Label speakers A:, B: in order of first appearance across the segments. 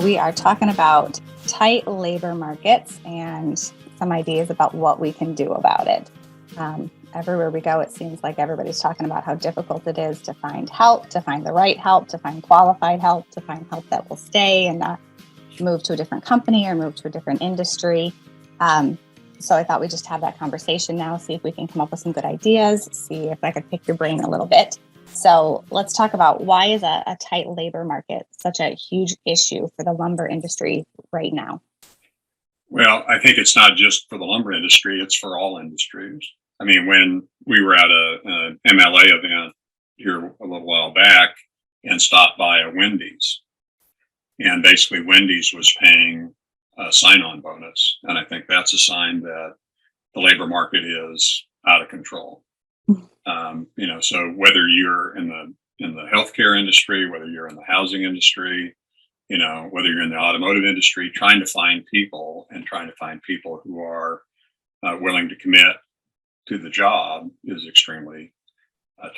A: we are talking about tight labor markets and some ideas about what we can do about it. Everywhere we go, it seems like everybody's talking about how difficult it is to find help, to find the right help, to find qualified help, to find help that will stay and not move to a different company or move to a different industry. So I thought we'd just have that conversation now, see if we can come up with some good ideas, see if I could pick your brain a little bit. So let's talk about why is a tight labor market such a huge issue for the lumber industry right now?
B: Well, I think it's not just for the lumber industry, it's for all industries. I mean, when we were at a MLA event here a little while back and stopped by a Wendy's, and basically Wendy's was paying a sign-on bonus. And I think that's a sign that the labor market is out of control. So whether you're in the healthcare industry, whether you're in the housing industry, whether you're in the automotive industry, trying to find people who are willing to commit to the job is extremely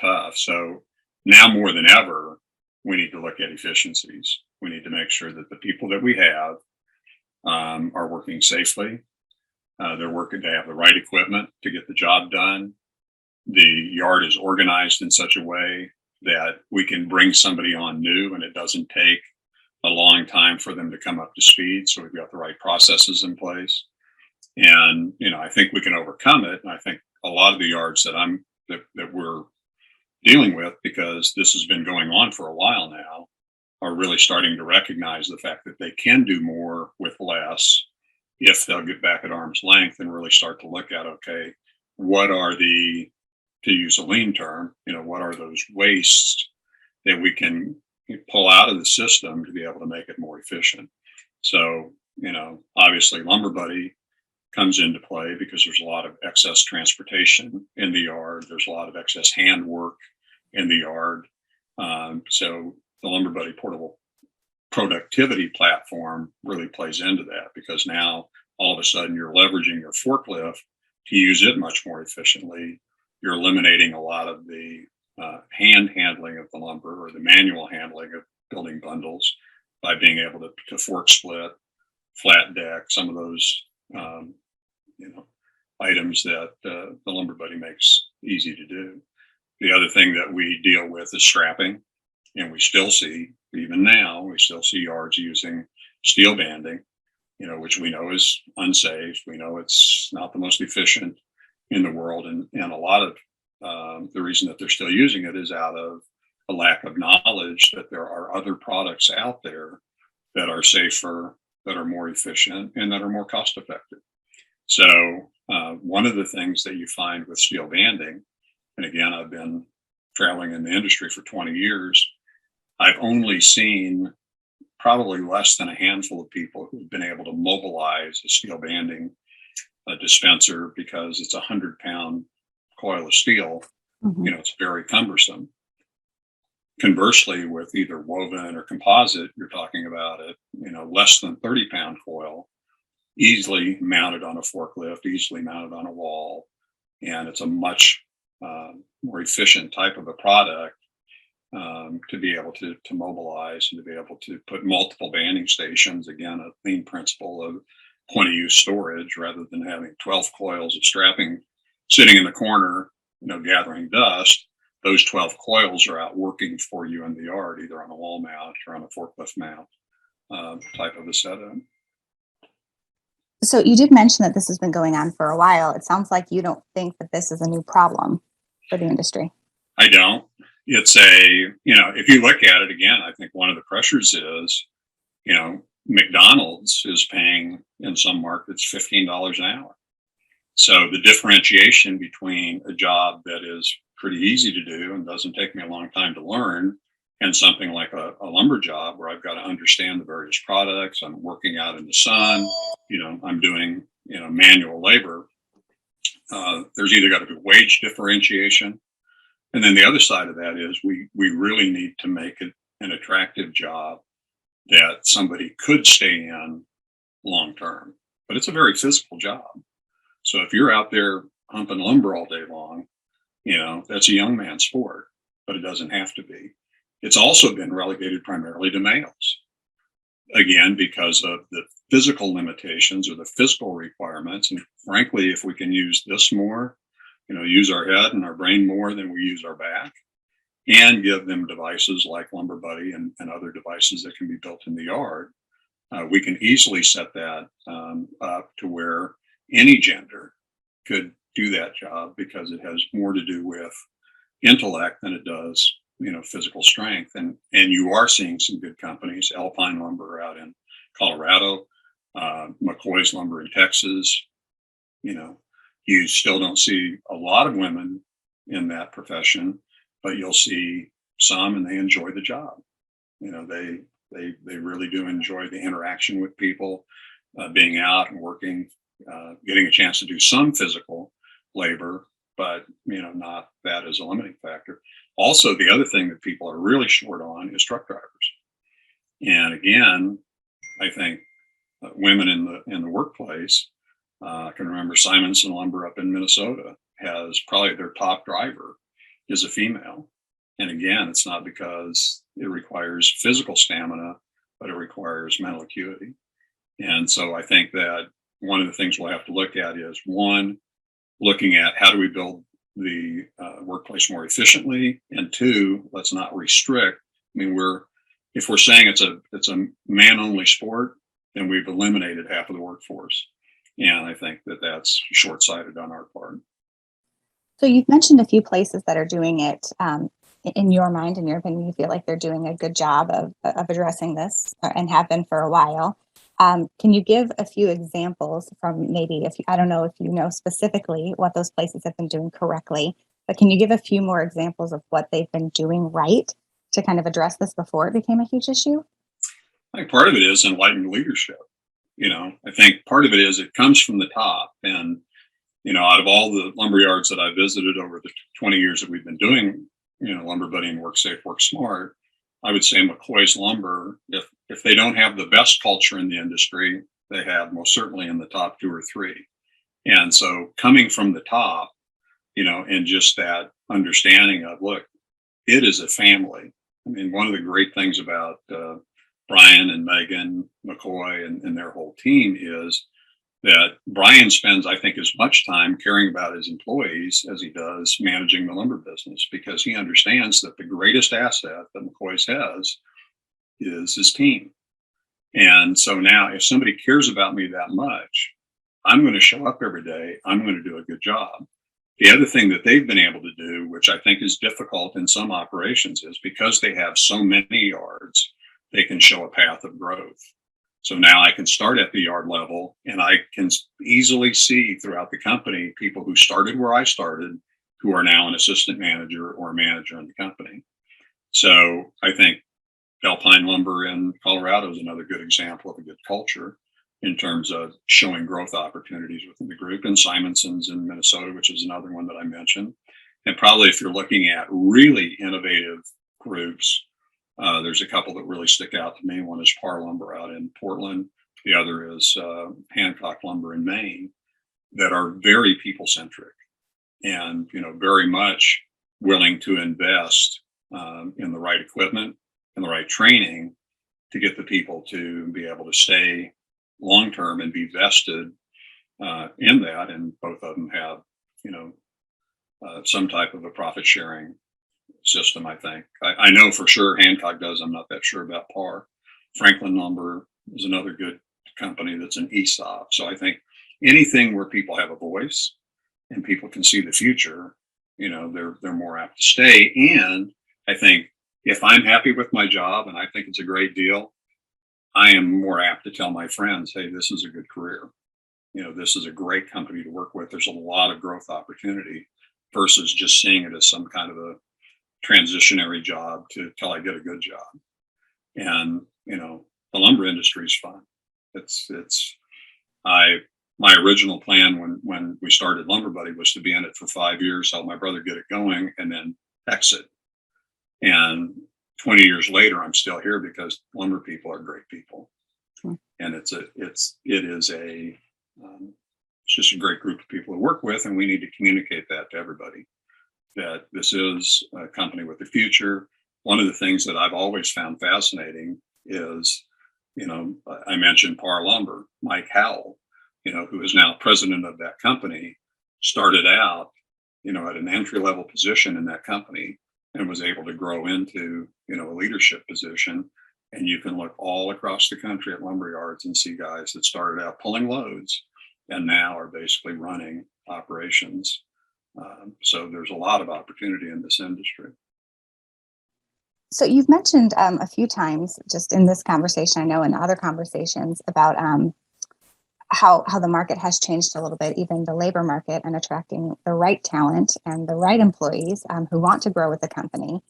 B: tough. So now more than ever, we need to look at efficiencies. We need to make sure that the people that we have are working safely. They have the right equipment to get the job done. The yard is organized in such a way that we can bring somebody on new and it doesn't take a long time for them to come up to speed. So we've got the right processes in place. And, I think we can overcome it. And I think a lot of the yards that we're dealing with, because this has been going on for a while now, are really starting to recognize the fact that they can do more with less if they'll get back at arm's length and really start to look at, okay, what are to use a lean term, what are those wastes that we can pull out of the system to be able to make it more efficient? So, obviously Lumber Buddy comes into play because there's a lot of excess transportation in the yard. There's a lot of excess handwork in the yard. So the Lumber Buddy portable productivity platform really plays into that, because now all of a sudden you're leveraging your forklift to use it much more efficiently. You're eliminating a lot of the hand handling of the lumber or the manual handling of building bundles by being able to fork split, flat deck, some of those items that the Lumber Buddy makes easy to do. The other thing that we deal with is strapping, and we still see, even now, yards using steel banding, which we know is unsafe. We know it's not the most efficient in the world, and a lot of the reason that they're still using it is out of a lack of knowledge that there are other products out there that are safer, that are more efficient, and that are more cost effective. So one of the things that you find with steel banding, and again, I've been traveling in the industry for 20 years, I've only seen probably less than a handful of people who've been able to mobilize a steel banding dispenser, because it's a 100-pound coil of steel.
A: Mm-hmm.
B: It's very cumbersome. Conversely, with either woven or composite, you're talking about it, less than 30-pound coil, easily mounted on a forklift, easily mounted on a wall, and it's a much more efficient type of a product to be able to mobilize and to be able to put multiple banding stations. Again, a lean principle of point of use storage, rather than having 12 coils of strapping sitting in the corner, gathering dust. Those 12 coils are out working for you in the yard, either on a wall mount or on a forklift mount type of a setup.
A: So you did mention that this has been going on for a while. It sounds like you don't think that this is a new problem for the industry.
B: I don't. It's if you look at it again, I think one of the pressures is, McDonald's is paying in some markets $15 an hour. So the differentiation between a job that is pretty easy to do and doesn't take me a long time to learn, and something like a lumber job where I've got to understand the various products, I'm working out in the sun, I'm doing, manual labor. There's either got to be wage differentiation. And then the other side of that is we really need to make it an attractive job that somebody could stay in long term. But it's a very physical job. So if you're out there humping lumber all day long, that's a young man's sport, but it doesn't have to be. It's also been relegated primarily to males. again, because of the physical limitations or the physical requirements. And frankly, if we can use this more, use our head and our brain more than we use our back, and give them devices like Lumber Buddy and other devices that can be built in the yard, we can easily set that up to where any gender could do that job, because it has more to do with intellect than it does, physical strength. And you are seeing some good companies, Alpine Lumber out in Colorado, McCoy's Lumber in Texas. You still don't see a lot of women in that profession, but you'll see some, and they enjoy the job. They really do enjoy the interaction with people, being out and working, getting a chance to do some physical labor, but not that as a limiting factor. Also, the other thing that people are really short on is truck drivers. And again, I think women in the workplace, I can remember Simonson Lumber up in Minnesota has probably their top driver is a female. And again, it's not because it requires physical stamina, but it requires mental acuity. And so I think that one of the things we'll have to look at is, one, looking at how do we build the workplace more efficiently, and two, let's not restrict. I mean, if we're saying it's a man-only sport, then we've eliminated half of the workforce. And I think that that's short-sighted on our part.
A: So you've mentioned a few places that are doing it. In your mind, in your opinion, you feel like they're doing a good job of addressing this, and have been for a while. Can you give a few examples from maybe, I don't know if you know specifically what those places have been doing correctly, but can you give a few more examples of what they've been doing right to kind of address this before it became a huge issue?
B: I think part of it is enlightened leadership. I think part of it is it comes from the top. And, out of all the lumber yards that I visited over the 20 years that we've been doing, Lumber Buddy and Work Safe, Work Smart, I would say McCoy's Lumber, if they don't have the best culture in the industry, they have most certainly in the top 2 or 3. And so coming from the top, and just that understanding of, look, it is a family. I mean, one of the great things about Brian and Megan McCoy and their whole team is that Brian spends, I think, as much time caring about his employees as he does managing the lumber business, because he understands that the greatest asset that McCoy's has is his team. And so now, if somebody cares about me that much, I'm going to show up every day. I'm going to do a good job. The other thing that they've been able to do, which I think is difficult in some operations, is because they have so many yards, they can show a path of growth. So now I can start at the yard level, and I can easily see throughout the company people who started where I started, who are now an assistant manager or a manager in the company. So I think Alpine Lumber in Colorado is another good example of a good culture in terms of showing growth opportunities within the group, and Simonson's in Minnesota, which is another one that I mentioned. And probably if you're looking at really innovative groups, there's a couple that really stick out to me. One is Par Lumber out in Portland. The other is Hancock Lumber in Maine, that are very people-centric and, very much willing to invest in the right equipment and the right training to get the people to be able to stay long-term and be vested in that. And both of them have, some type of a profit-sharing system, I think. I know for sure Hancock does. I'm not that sure about Par. Franklin Lumber is another good company that's an ESOP. So I think anything where people have a voice and people can see the future, they're more apt to stay. And I think if I'm happy with my job and I think it's a great deal, I am more apt to tell my friends, hey, this is a good career. This is a great company to work with. There's a lot of growth opportunity, versus just seeing it as some kind of a transitionary job till I get a good job. And, the lumber industry is fun. My original plan when we started Lumber Buddy was to be in it for 5 years, help my brother get it going, and then exit. And 20 years later, I'm still here because lumber people are great people. And it's just a great group of people to work with. And we need to communicate that to everybody, that this is a company with a future. One of the things that I've always found fascinating is I mentioned Par Lumber, Mike Howell, who is now president of that company, started out, at an entry level position in that company and was able to grow into, a leadership position. And you can look all across the country at lumber yards and see guys that started out pulling loads and now are basically running operations. So there's a lot of opportunity in this industry.
A: So you've mentioned a few times just in this conversation, I know in other conversations about how the market has changed a little bit, even the labor market, and attracting the right talent and the right employees who want to grow with the company.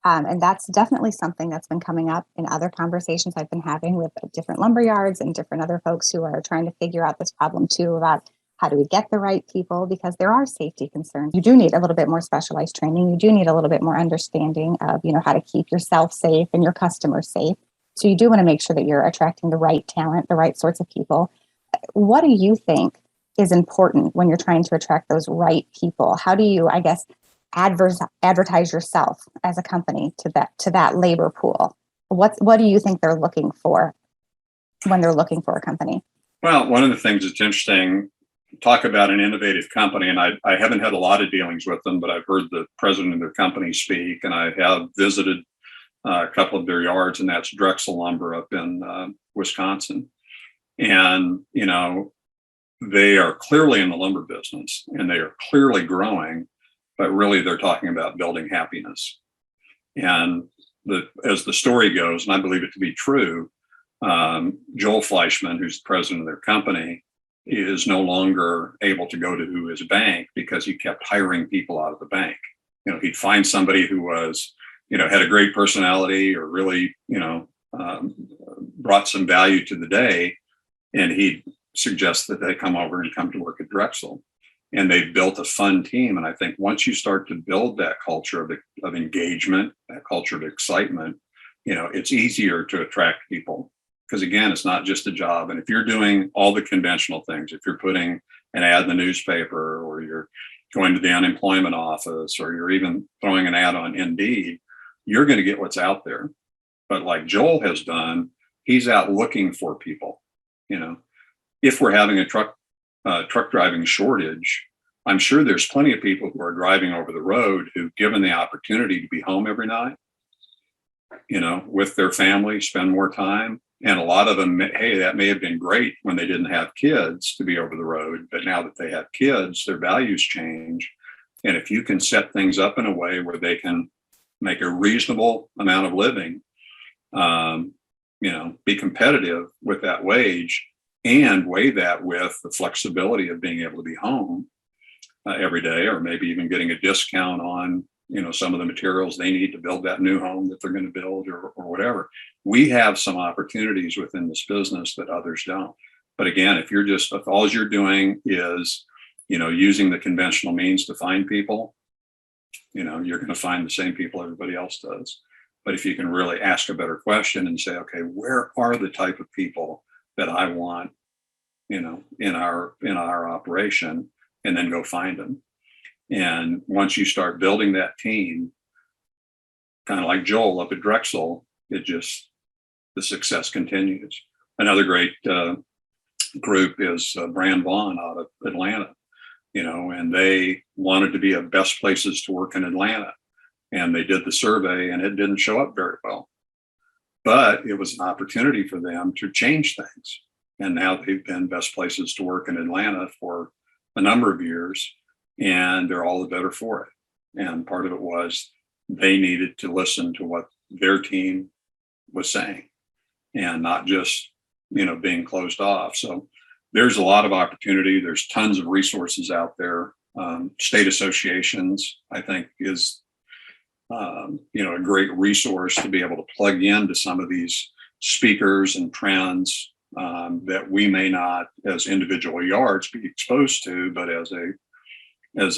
A: And that's definitely something that's been coming up in other conversations I've been having with different lumber yards and different other folks who are trying to figure out this problem too, about how do we get the right people, because there are safety concerns. You do need a little bit more specialized training. You do need a little bit more understanding of, how to keep yourself safe and your customers safe. So you do want to make sure that you're attracting the right talent, the right sorts of people. What do you think is important when you're trying to attract those right people? How do you, I guess, advertise yourself as a company to that labor pool? What do you think they're looking for when they're looking for a company?
B: Well, one of the things that's interesting, talk about an innovative company, and I haven't had a lot of dealings with them, but I've heard the president of their company speak, and I have visited a couple of their yards, and that's Drexel Lumber up in Wisconsin. And, they are clearly in the lumber business and they are clearly growing, but really they're talking about building happiness. And as the story goes, and I believe it to be true, Joel Fleischman, who's the president of their company, is no longer able to go to his bank because he kept hiring people out of the bank. He'd find somebody who was, had a great personality or really, brought some value to the day, and he'd suggest that they come over and come to work at Drexel. And they've built a fun team. And I think once you start to build that culture of engagement, that culture of excitement, it's easier to attract people. Because again, it's not just a job. And if you're doing all the conventional things, if you're putting an ad in the newspaper, or you're going to the unemployment office, or you're even throwing an ad on Indeed, you're going to get what's out there. But like Joel has done, he's out looking for people. If we're having a truck driving shortage, I'm sure there's plenty of people who are driving over the road who, given the opportunity to be home every night, with their family, spend more time. And a lot of them, hey, that may have been great when they didn't have kids to be over the road, but now that they have kids, their values change. And if you can set things up in a way where they can make a reasonable amount of living, be competitive with that wage, and weigh that with the flexibility of being able to be home every day, or maybe even getting a discount on, some of the materials they need to build that new home that they're going to build, or whatever. We have some opportunities within this business that others don't. But again, if all you're doing is, using the conventional means to find people, you're going to find the same people everybody else does. But if you can really ask a better question and say, okay, where are the type of people that I want, in our operation, and then go find them. And once you start building that team, kind of like Joel up at Drexel, the success continues. Another great group is Brand Vaughn out of Atlanta, and they wanted to be a best places to work in Atlanta. And they did the survey and it didn't show up very well. But it was an opportunity for them to change things. And now they've been best places to work in Atlanta for a number of years, and they're all the better for it. And part of it was they needed to listen to what their team was saying and not just, being closed off. So there's a lot of opportunity. There's tons of resources out there. State associations, I think, is a great resource to be able to plug into some of these speakers and trends that we may not, as individual yards, be exposed to, but as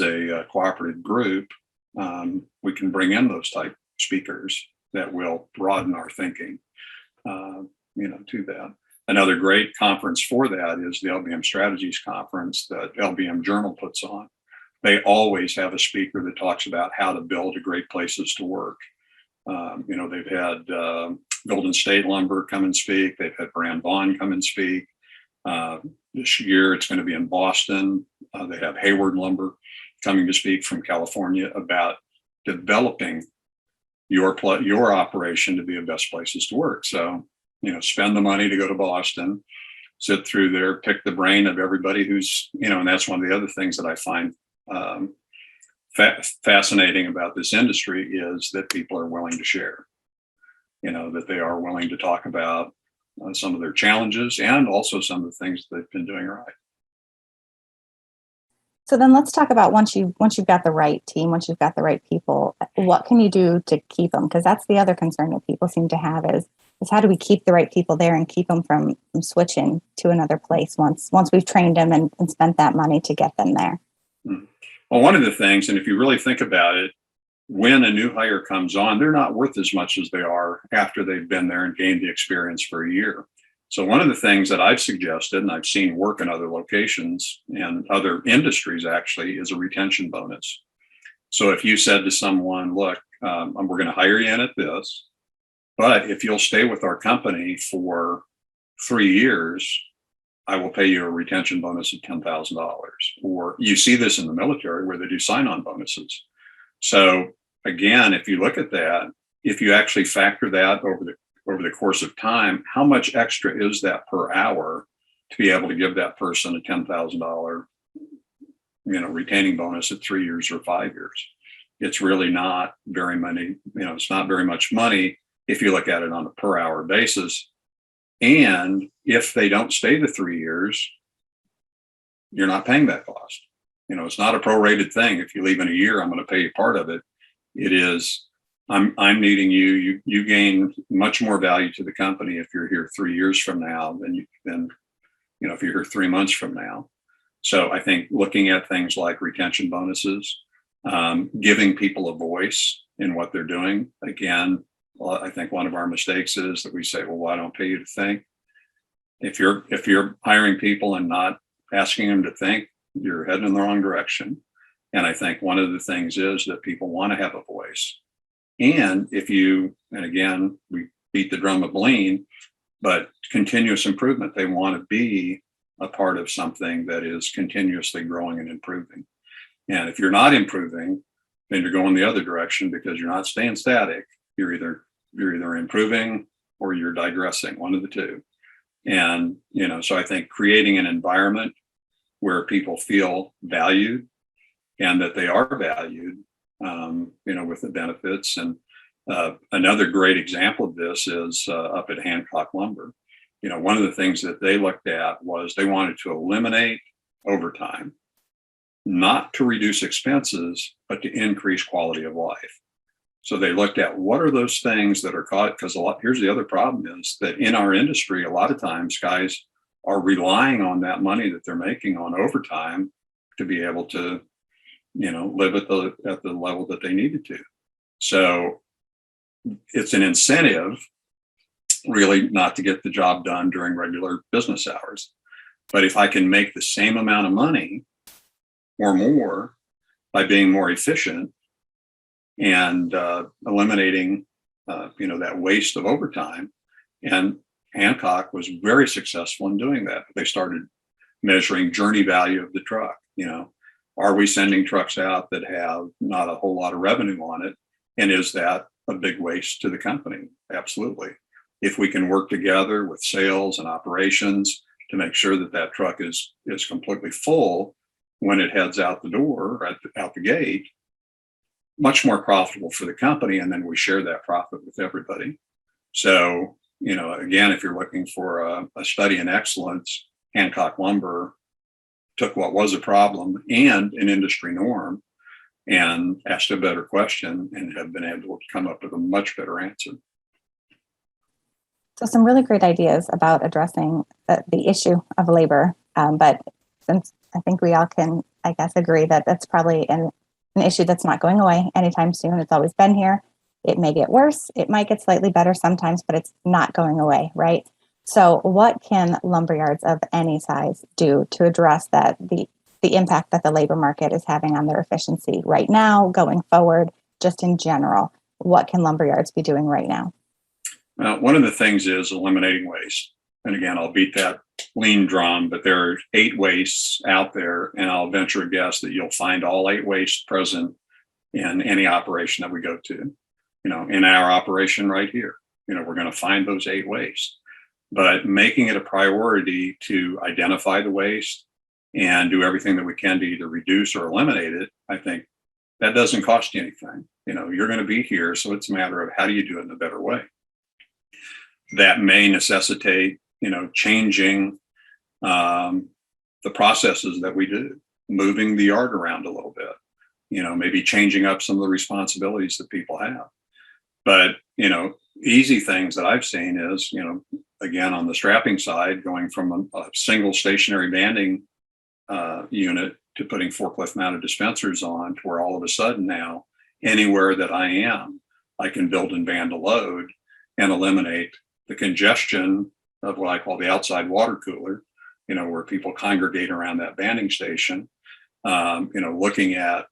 B: a cooperative group, we can bring in those type speakers that will broaden our thinking, to that. Another great conference for that is the LBM Strategies Conference that LBM Journal puts on. They always have a speaker that talks about how to build a great places to work. They've had Golden State Lumber come and speak. They've had Brand Vaughn come and speak. This year it's going to be in Boston. They have Hayward Lumber coming to speak from California about developing your operation to be the best places to work. So, spend the money to go to Boston, sit through there, pick the brain of everybody who's, and that's one of the other things that I find fascinating about this industry is that people are willing to share, that they are willing to talk about some of their challenges and also some of the things they've been doing right.
A: So then let's talk about once you've got the right team, once you've got the right people, what can you do to keep them? Because that's the other concern that people seem to have is how do we keep the right people there and keep them from switching to another place once we've trained them and spent that money to get them there?
B: Well, one of the things, and if you really think about it, when a new hire comes on, they're not worth as much as they are after they've been there and gained the experience for a year. So one of the things that I've suggested, and I've seen work in other locations and other industries actually, is a retention bonus. So if you said to someone, look, we're going to hire you in at this, but if you'll stay with our company for 3 years, I will pay you a retention bonus of $10,000. Or you see this in the military where they do sign-on bonuses. So again, if you look at that, if you actually factor that over the course of time, how much extra is that per hour to be able to give that person a $10,000, retaining bonus at 3 years or 5 years? It's really not very many, it's not very much money if you look at it on a per hour basis. And if they don't stay the 3 years, you're not paying that cost. It's not a prorated thing. If you leave in a year, I'm going to pay you part of it. It is, I'm needing you. You gain much more value to the company if you're here 3 years from now than if you're here 3 months from now. So I think looking at things like retention bonuses, giving people a voice in what they're doing. Again, I think one of our mistakes is that we say, well, why don't I pay you to think? If you're hiring people and not asking them to think, you're heading in the wrong direction. And I think one of the things is that people want to have a voice. And and again, we beat the drum of lean, but continuous improvement, they want to be a part of something that is continuously growing and improving. And if you're not improving, then you're going the other direction because you're not staying static. You're either improving or you're digressing, one of the two. And, so I think creating an environment where people feel valued and that they are valued, with the benefits. And another great example of this is up at Hancock Lumber. One of the things that they looked at was they wanted to eliminate overtime, not to reduce expenses, but to increase quality of life. So they looked at what are those things that are caught, because here's the other problem is that in our industry, a lot of times guys are relying on that money that they're making on overtime to be able to, live at the level that they needed to. So it's an incentive really not to get the job done during regular business hours. But if I can make the same amount of money or more by being more efficient and eliminating, that waste of overtime, and Hancock was very successful in doing that. They started measuring journey value of the truck. Are we sending trucks out that have not a whole lot of revenue on it? And is that a big waste to the company? Absolutely. If we can work together with sales and operations to make sure that truck is completely full when it heads out the door, out the gate, much more profitable for the company. And then we share that profit with everybody. So, again, if you're looking for a study in excellence, Hancock Lumber took what was a problem and an industry norm and asked a better question and have been able to come up with a much better answer.
A: So some really great ideas about addressing the issue of labor. But since I think we all can, I guess, agree that that's probably an issue that's not going away anytime soon. It's always been here. It may get worse. It might get slightly better sometimes, but it's not going away, right? So what can lumberyards of any size do to address the impact that the labor market is having on their efficiency right now, going forward, just in general? what can lumberyards be doing right now?
B: One of the things is eliminating waste. And again, I'll beat that lean drum, but there are 8 wastes out there, and I'll venture a guess that you'll find all 8 wastes present in any operation that we go to. In our operation right here, we're going to find those 8 wastes. But making it a priority to identify the waste and do everything that we can to either reduce or eliminate it, I think that doesn't cost you anything. You're going to be here, so it's a matter of how do you do it in a better way. That may necessitate, changing the processes that we do, moving the yard around a little bit, maybe changing up some of the responsibilities that people have. But, easy things that I've seen is, again, on the strapping side, going from a single stationary banding unit to putting forklift mounted dispensers on, to where all of a sudden now, anywhere that I am, I can build and band a load and eliminate the congestion of what I call the outside water cooler, where people congregate around that banding station, looking at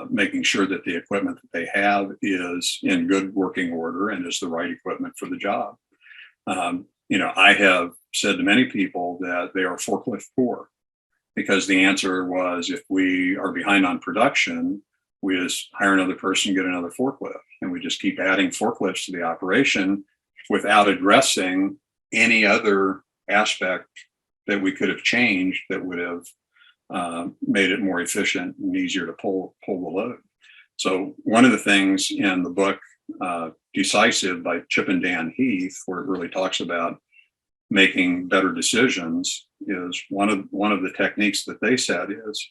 B: making sure that the equipment that they have is in good working order and is the right equipment for the job. I have said to many people that they are forklift poor, because the answer was, if we are behind on production, we just hire another person, get another forklift, and we just keep adding forklifts to the operation without addressing any other aspect that we could have changed that would have made it more efficient and easier to pull the load. So one of the things in the book, Decisive by Chip and Dan Heath, where it really talks about making better decisions, is one of the techniques that they said is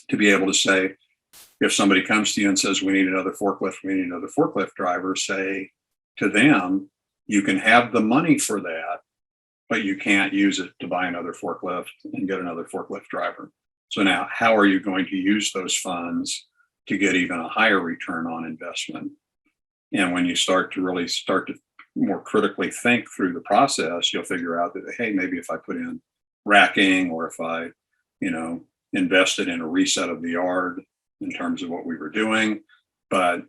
B: to be able to say, if somebody comes to you and says, we need another forklift driver, say to them, you can have the money for that, but you can't use it to buy another forklift and get another forklift driver. So now, how are you going to use those funds to get even a higher return on investment? And when you start to more critically think through the process, you'll figure out that, hey, maybe if I put in racking, or if I, invested in a reset of the yard in terms of what we were doing, but,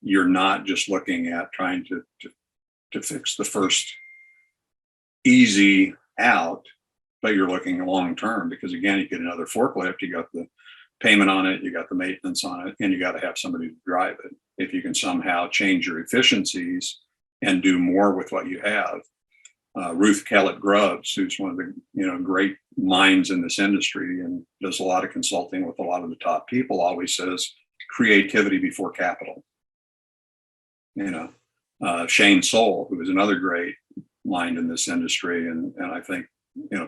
B: you're not just looking at trying to fix the first easy out, but you're looking long term, because again, you get another forklift, you got the payment on it, you got the maintenance on it, and you got to have somebody to drive it. If you can somehow change your efficiencies and do more with what you have. Ruth Kellett Grubbs, who's one of the great minds in this industry and does a lot of consulting with a lot of the top people, always says creativity before capital. Shane Soul, who is another great mind in this industry, and I think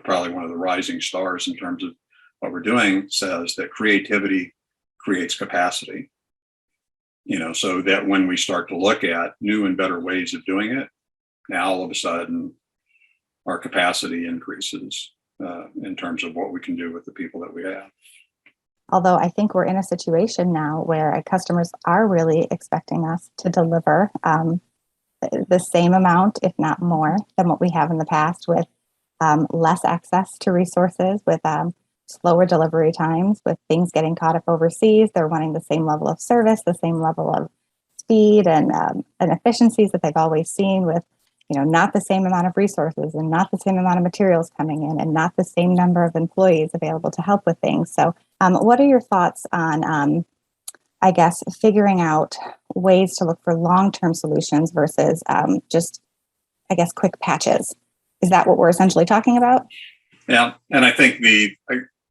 B: probably one of the rising stars in terms of what we're doing, says that creativity creates capacity. So that when we start to look at new and better ways of doing it, now all of a sudden our capacity increases in terms of what we can do with the people that we have.
A: Although I think we're in a situation now where our customers are really expecting us to deliver the same amount, if not more, than what we have in the past, with less access to resources, with slower delivery times, with things getting caught up overseas. They're wanting the same level of service, the same level of speed and efficiencies that they've always seen, with not the same amount of resources and not the same amount of materials coming in and not the same number of employees available to help with things. So what are your thoughts on, figuring out ways to look for long-term solutions versus quick patches? Is that what we're essentially talking about?
B: Yeah. And I think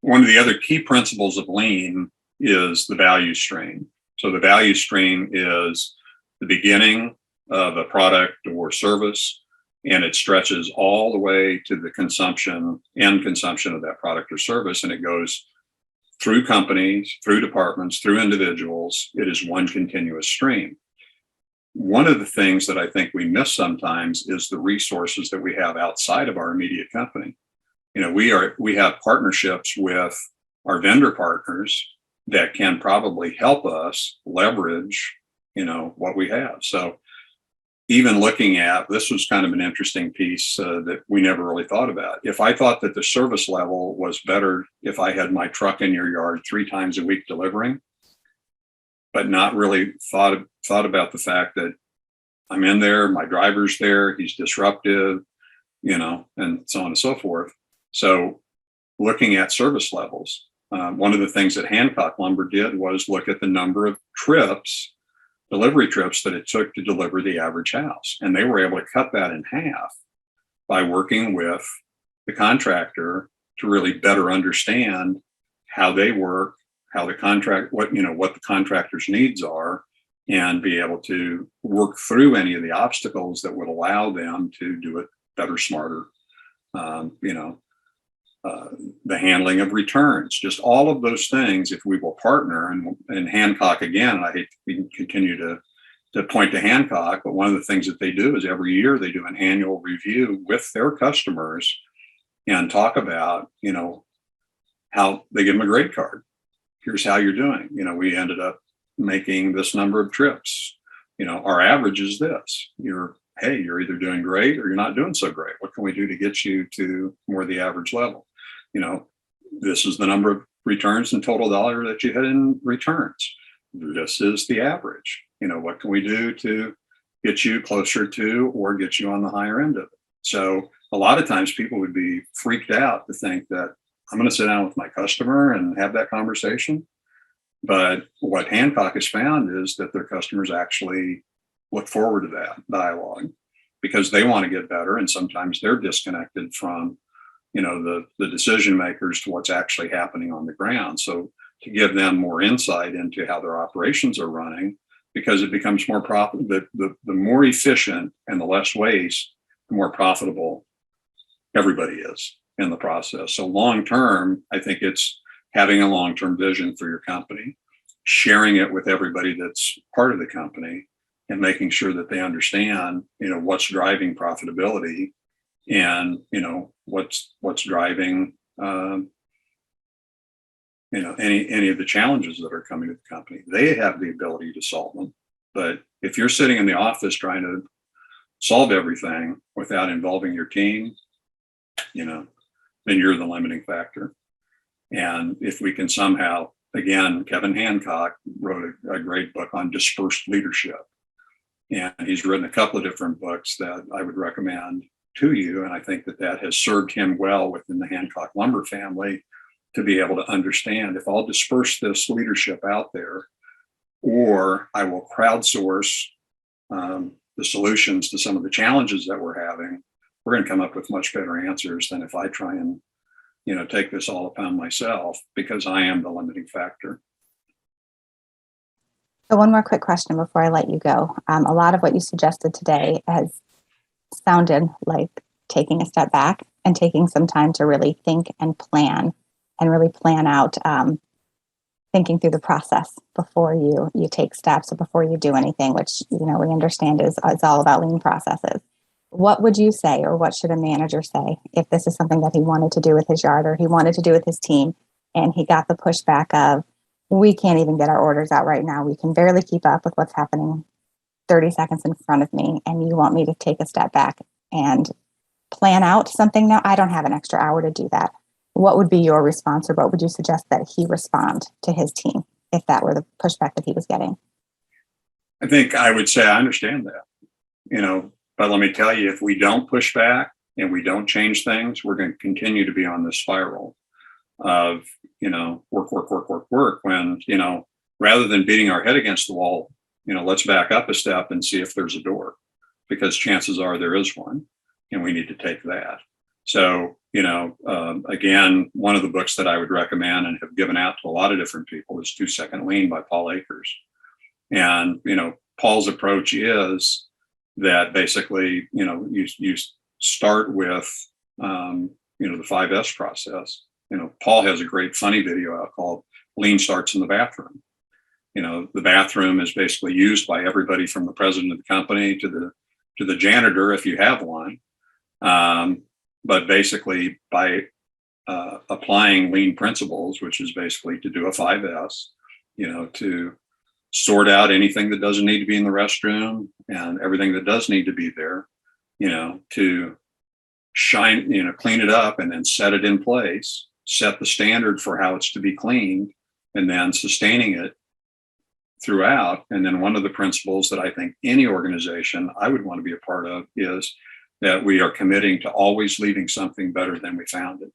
B: one of the other key principles of lean is the value stream. So the value stream is the beginning of a product or service, and it stretches all the way to the end consumption of that product or service. And it goes through companies, through departments, through individuals. It is one continuous stream. One of the things that I think we miss sometimes is the resources that we have outside of our immediate company. We have partnerships with our vendor partners that can probably help us leverage, what we have. So even looking at, this was kind of an interesting piece that we never really thought about. If I thought that the service level was better if I had my truck in your yard 3 times a week delivering, but not really thought about the fact that I'm in there, my driver's there, he's disruptive, and so on and so forth. So looking at service levels, one of the things that Hancock Lumber did was look at the number of delivery trips that it took to deliver the average house. And they were able to cut that in half by working with the contractor to really better understand how they work, how the contract, what the contractor's needs are, and be able to work through any of the obstacles that would allow them to do it better, smarter. The handling of returns, just all of those things. If we will partner, and Hancock, again, I hate to continue to point to Hancock, but one of the things that they do is every year they do an annual review with their customers and talk about, how they give them a grade card. Here's how you're doing. We ended up making this number of trips. Our average is this. You're either doing great or you're not doing so great. What can we do to get you to more the average level? This is the number of returns and total dollar that you had in returns. This is the average. What can we do to get you closer to or get you on the higher end of it? So a lot of times people would be freaked out to think that I'm going to sit down with my customer and have that conversation. But what Hancock has found is that their customers actually look forward to that dialogue because they want to get better. And sometimes they're disconnected from, the decision makers to what's actually happening on the ground. So to give them more insight into how their operations are running, because it becomes more profitable, the more efficient and the less waste, the more profitable everybody is in the process. So long term, I think it's having a long-term vision for your company, sharing it with everybody that's part of the company, and making sure that they understand, what's driving profitability and, what's driving, any of the challenges that are coming to the company. They have the ability to solve them. But if you're sitting in the office trying to solve everything without involving your team, then you're the limiting factor. And if we can somehow, again, Kevin Hancock wrote a great book on dispersed leadership. And he's written a couple of different books that I would recommend to you. And I think that has served him well within the Hancock Lumber family to be able to understand, if I'll disperse this leadership out there, or I will crowdsource the solutions to some of the challenges that we're having, we're going to come up with much better answers than if I try and, take this all upon myself, because I am the limiting factor.
A: So one more quick question before I let you go. A lot of what you suggested today has sounded like taking a step back and taking some time to really think and plan out, thinking through the process before you take steps or before you do anything, which, we understand is all about lean processes. What would you say, or what should a manager say if this is something that he wanted to do with his yard or he wanted to do with his team, and he got the pushback of, we can't even get our orders out right now. We can barely keep up with what's happening 30 seconds in front of me, and you want me to take a step back and plan out something now? I don't have an extra hour to do that. What would be your response, or what would you suggest that he respond to his team if that were the pushback that he was getting?
B: I think I would say I understand that, but let me tell you, if we don't push back and we don't change things, we're going to continue to be on this spiral of, work, when, rather than beating our head against the wall, let's back up a step and see if there's a door, because chances are there is one, and we need to take that. So, again, one of the books that I would recommend and have given out to a lot of different people is 2 Second Lean by Paul Akers. And, Paul's approach is that basically, you start with, the 5S process. Paul has a great funny video out called Lean Starts in the Bathroom. The bathroom is basically used by everybody from the president of the company to the janitor, if you have one. But basically by applying lean principles, which is basically to do a 5S, to sort out anything that doesn't need to be in the restroom and everything that does need to be there, to clean it up and then set it in place, set the standard for how it's to be cleaned, and then sustaining it throughout. And then one of the principles that I think any organization I would want to be a part of is that we are committing to always leaving something better than we found it.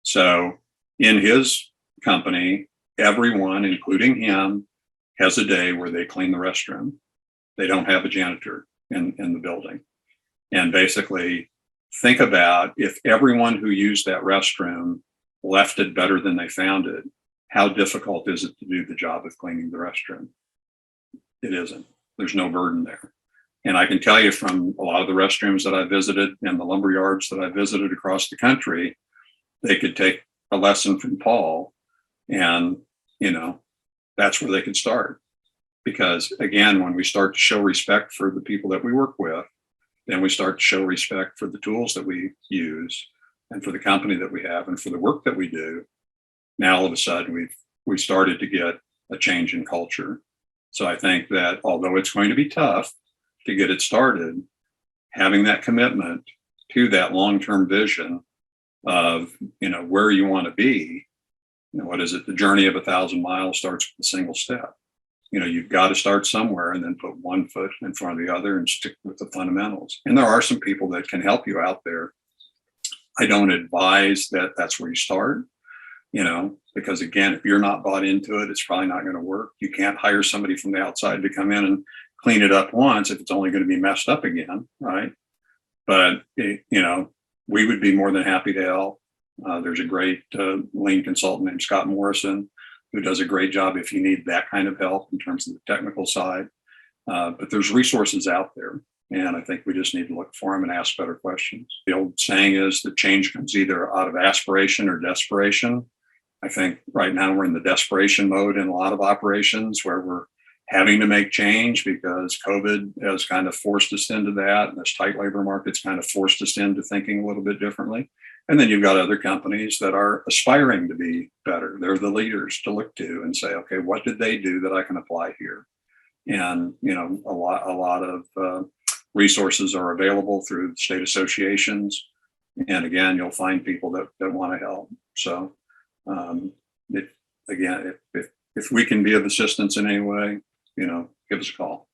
B: So in his company, everyone, including him, has a day where they clean the restroom. They don't have a janitor in the building. And basically, think about if everyone who used that restroom left it better than they found it, how difficult is it to do the job of cleaning the restroom? It isn't. There's no burden there. And I can tell you from a lot of the restrooms that I visited and the lumber yards that I visited across the country, they could take a lesson from Paul, and, that's where they could start. Because again, when we start to show respect for the people that we work with, then we start to show respect for the tools that we use and for the company that we have and for the work that we do. Now, all of a sudden, we've started to get a change in culture. So I think that although it's going to be tough to get it started, having that commitment to that long-term vision of, where you want to be, what is it? The journey of 1,000 miles starts with a single step. You've got to start somewhere and then put one foot in front of the other and stick with the fundamentals. And there are some people that can help you out there. I don't advise that that's where you start, because again, if you're not bought into it, it's probably not going to work. You can't hire somebody from the outside to come in and clean it up once if it's only going to be messed up again, right? But, we would be more than happy to help. There's a great lean consultant named Scott Morrison who does a great job if you need that kind of help in terms of the technical side. But there's resources out there. And I think we just need to look for them and ask better questions. The old saying is that change comes either out of aspiration or desperation. I think right now we're in the desperation mode in a lot of operations where we're having to make change because COVID has kind of forced us into that. And this tight labor market's kind of forced us into thinking a little bit differently. And then you've got other companies that are aspiring to be better. They're the leaders to look to and say, okay, what did they do that I can apply here? And, a lot of resources are available through state associations. And again, you'll find people that want to help. So if we can be of assistance in any way, give us a call.